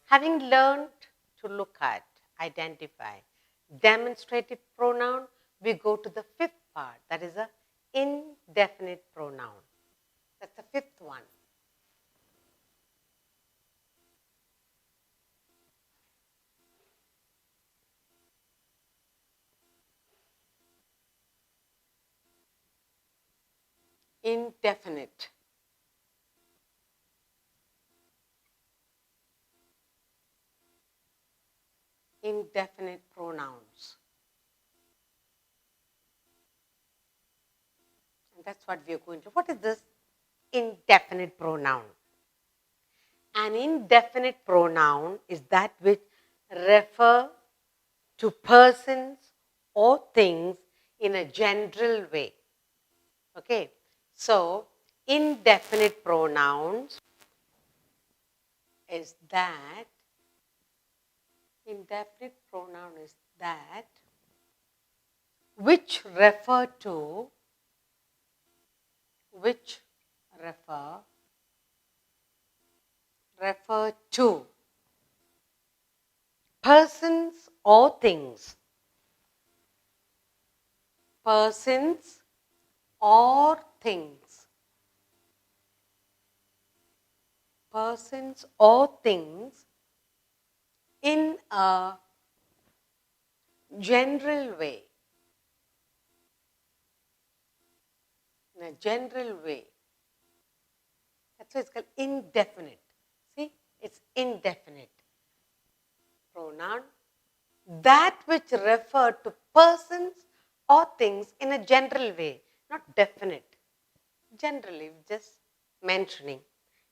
Having learned to look at, identify, demonstrative pronoun, we go to the fifth part, that is a indefinite pronoun. That's the fifth one. Indefinite. Indefinite pronouns. And that's what we are going to. What is this indefinite pronoun? An indefinite pronoun is that which refer to persons or things in a general way. Okay, so indefinite pronouns is that which refer to persons or things. Persons or things. Persons or things in a general way. In a general way. That's why it's called indefinite. See, it's indefinite pronoun. That which refer to persons or things in a general way, not definite. Generally, just mentioning.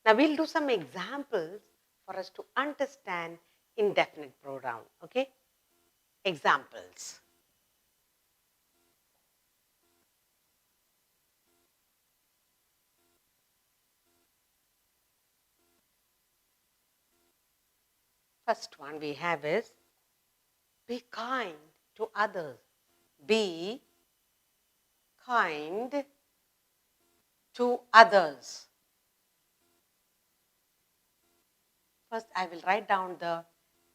Now, we'll do some examples for us to understand indefinite pronoun. Okay? Examples. First one we have is be kind to others. Be kind to others. First, I will write down the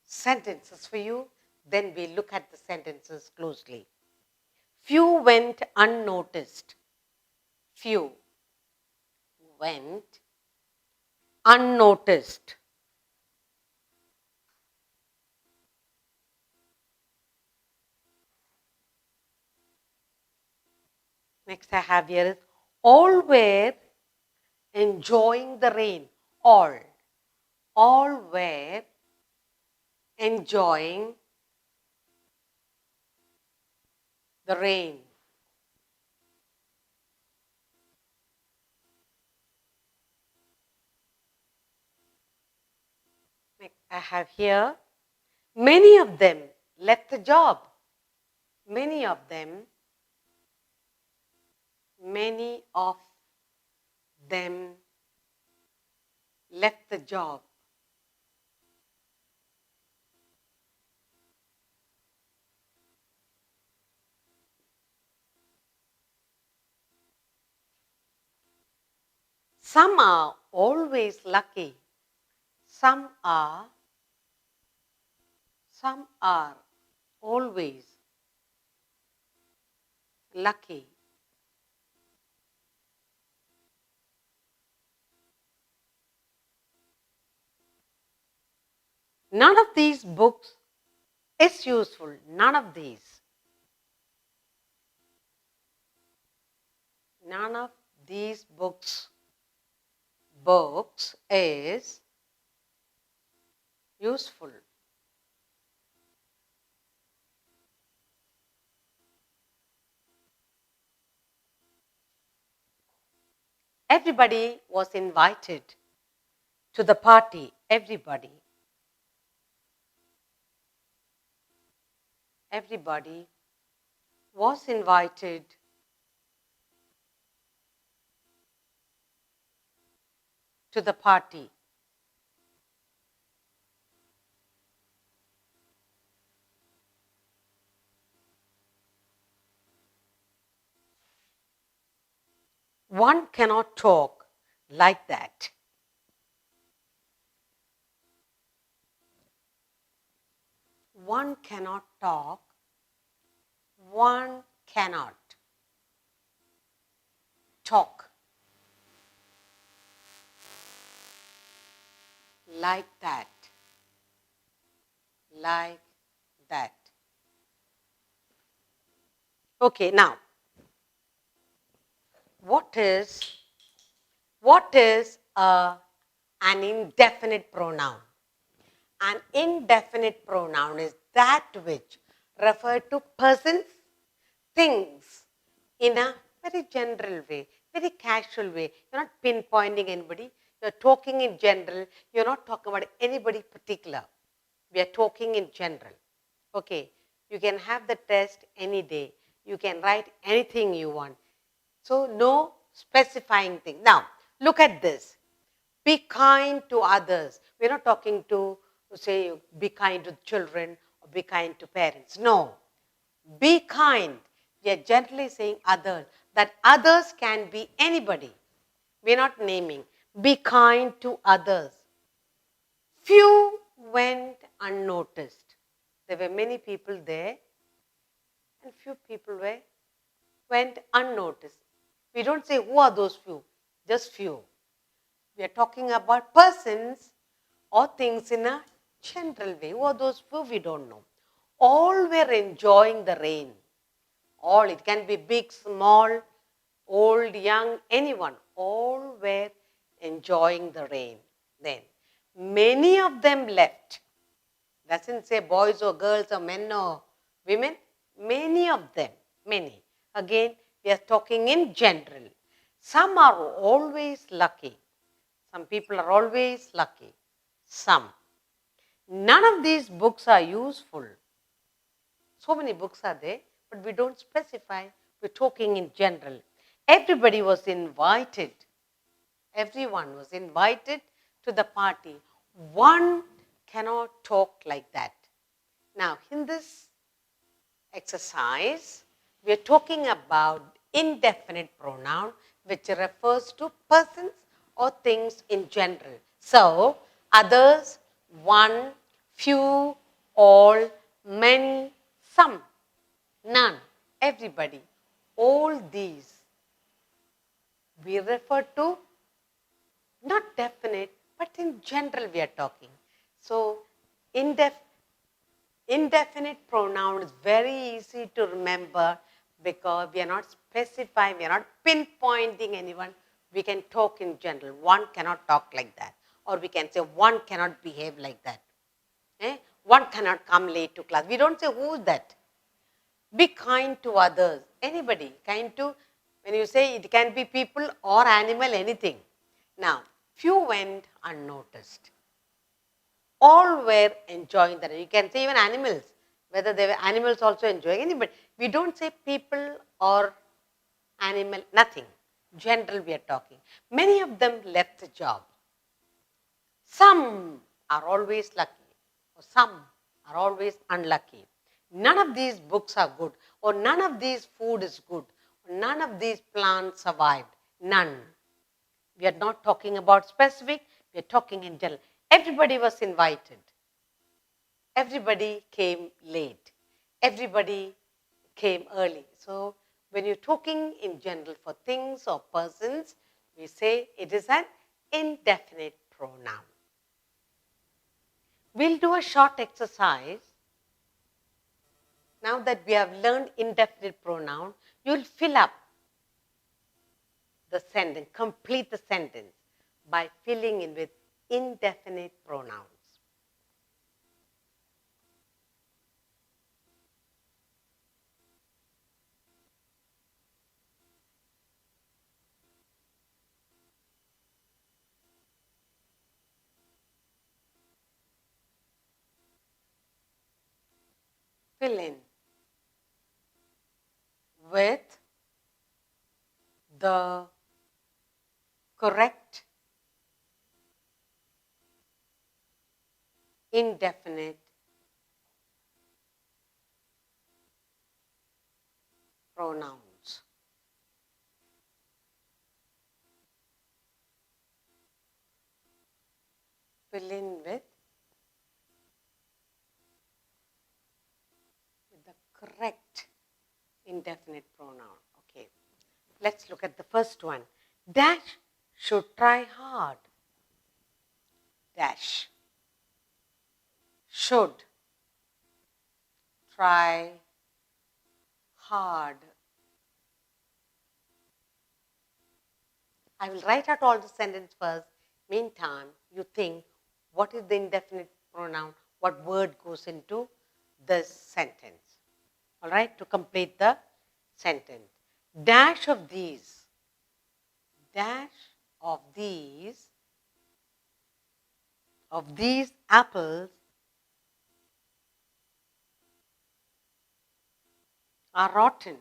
sentences for you, then we'll look at the sentences closely. Few went unnoticed. Few went unnoticed. Next I have here is all were enjoying the rain. All were enjoying the rain. Next I have here many of them left the job. Many of them left the job. Some are always lucky. Some are always lucky. None of these books is useful. None of these. None of these books is useful. Everybody was invited to the party. Everybody was invited to the party. One cannot talk like that. one cannot talk, one cannot talk like that, like that. Okay, now, what is an indefinite pronoun? An indefinite pronoun is that which refers to persons, things in a very general way, very casual way. You're not pinpointing anybody. You're talking in general. You're not talking about anybody particular. We are talking in general. Okay, you can have the test any day. You can write anything you want. So no specifying thing. Now, look at this. Be kind to others. We're not talking to, say, be kind to children or be kind to parents. No. Be kind. We are gently saying others. That others can be anybody. We're not naming. Be kind to others. Few went unnoticed. There were many people there and few people went unnoticed. We don't say who are those few, just few. We are talking about persons or things in a general way. Who are those few? We don't know. All were enjoying the rain. All, it can be big, small, old, young, anyone. All were enjoying the rain. Then, many of them left. Doesn't say boys or girls or men or women. Many of them, many. Again, we are talking in general. Some are always lucky. Some people are always lucky. Some. None of these books are useful. So many books are there, but we don't specify. We're talking in general. Everybody was invited. Everyone was invited to the party. One cannot talk like that. Now, in this exercise, we are talking about indefinite pronoun, which refers to persons or things in general. So, others, one, few, all, many, some, none, everybody. All these we refer to not definite, but in general we are talking. So, indefinite pronoun is very easy to remember because we are not specifying, we are not pinpointing anyone. We can talk in general. One cannot talk like that. Or we can say one cannot behave like that. One cannot come late to class. We don't say who is that. Be kind to others. Anybody. Kind to, when you say it can be people or animal, anything. Now, few went unnoticed. All were enjoying that. You can say even animals, whether they were animals also enjoying anybody. We don't say people or animal, nothing. General we are talking. Many of them left the job. Some are always lucky, or some are always unlucky. None of these books are good, or none of these food is good, or none of these plants survived. None. We are not talking about specific, we are talking in general. Everybody was invited. Everybody came late. Everybody came early. So, when you're talking in general for things or persons, we say it is an indefinite pronoun. We'll do a short exercise. Now that we have learned indefinite pronoun, you'll fill up the sentence, complete the sentence by filling in with indefinite pronouns. Fill in with the correct indefinite pronouns. Fill in with correct indefinite pronoun. Okay, let's look at the first one. Dash should try hard. Dash should try hard. I will write out all the sentence first. Meantime, you think what is the indefinite pronoun, what word goes into this sentence. All right, to complete the sentence. Dash of these of these apples are rotten.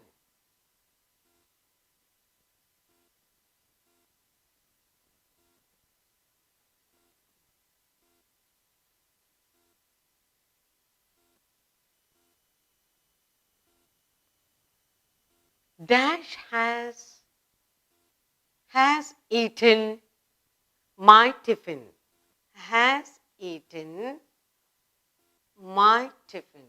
Dash has eaten my tiffin. Has eaten my tiffin.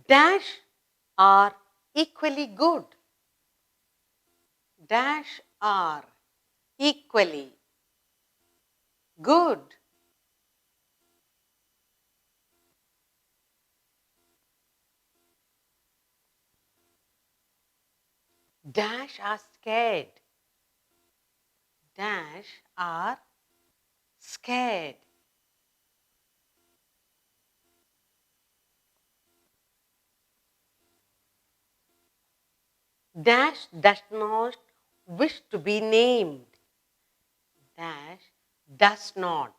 Dash are equally good. Dash are equally good. Dash are scared. Dash are scared. Dash does not wish to be named. Dash does not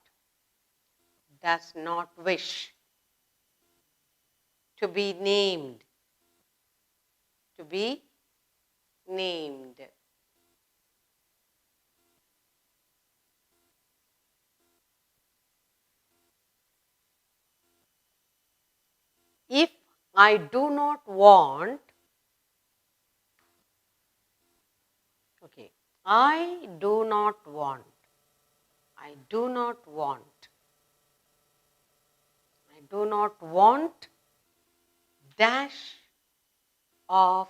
wish to be named. To be named. If I do not want, okay, I do not want. I do not want. I do not want dash of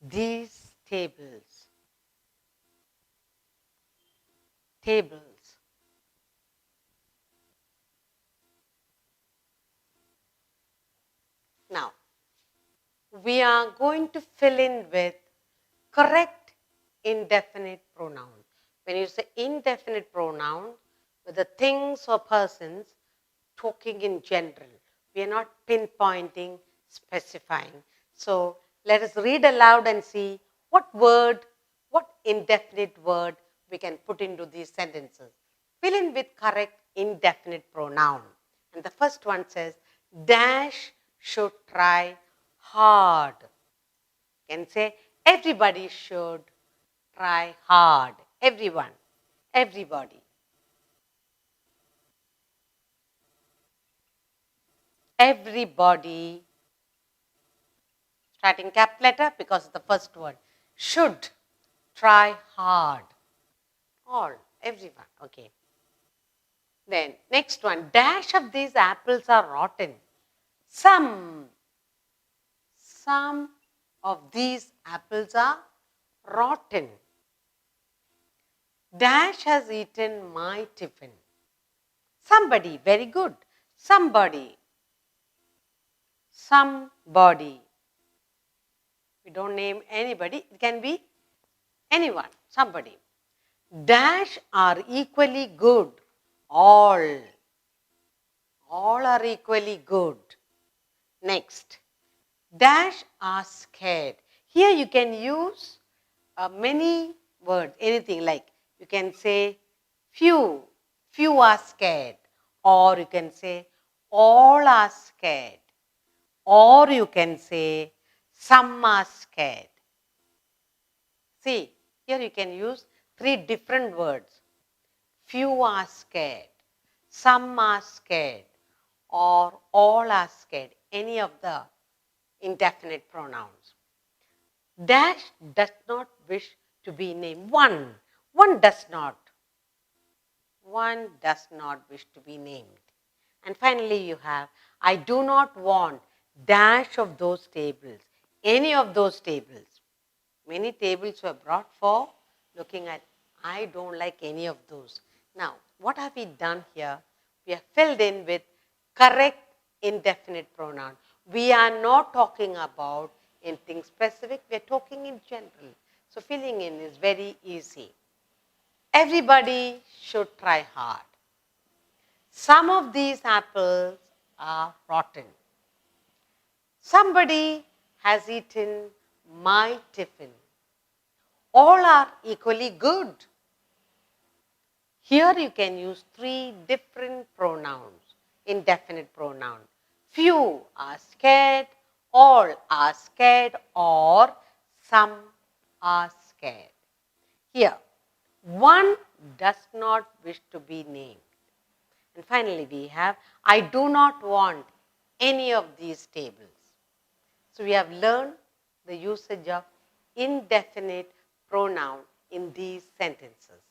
these tables. Tables. Now, we are going to fill in with correct indefinite pronoun. When you say indefinite pronoun, with the things or persons talking in general, we are not pinpointing, specifying. So let us read aloud and see what word, what indefinite word we can put into these sentences. Fill in with correct indefinite pronoun. And the first one says, dash should try hard. You can say, everybody should try hard. Everyone. Everybody. Everybody. Starting cap letter because the first word. Should try hard. All. Everyone. Okay. Then next one. Dash of these apples are rotten. Some of these apples are rotten. Dash has eaten my tiffin. Somebody, very good. Somebody. Somebody. We don't name anybody. It can be anyone, somebody. Dash are equally good. All. All are equally good. Next. Dash are scared. Here you can use many words, anything like you can say few. Few are scared. Or you can say all are scared. Or you can say some are scared. See, here you can use three different words. Few are scared, some are scared, or all are scared. Any of the indefinite pronouns. Dash does not wish to be named. One does not. One does not wish to be named. And finally you have, I do not want dash of those tables, any of those tables. Many tables were brought for looking at, I don't like any of those. Now, what have we done here? We have filled in with correct indefinite pronoun. We are not talking about anything specific, we are talking in general. So filling in is very easy. Everybody should try hard. Some of these apples are rotten. Somebody has eaten my tiffin. All are equally good. Here you can use 3 different pronouns, indefinite pronoun. Few are scared, all are scared, or some are scared. Here, one does not wish to be named. And finally we have, I do not want any of these tables. So we have learned the usage of indefinite pronoun in these sentences.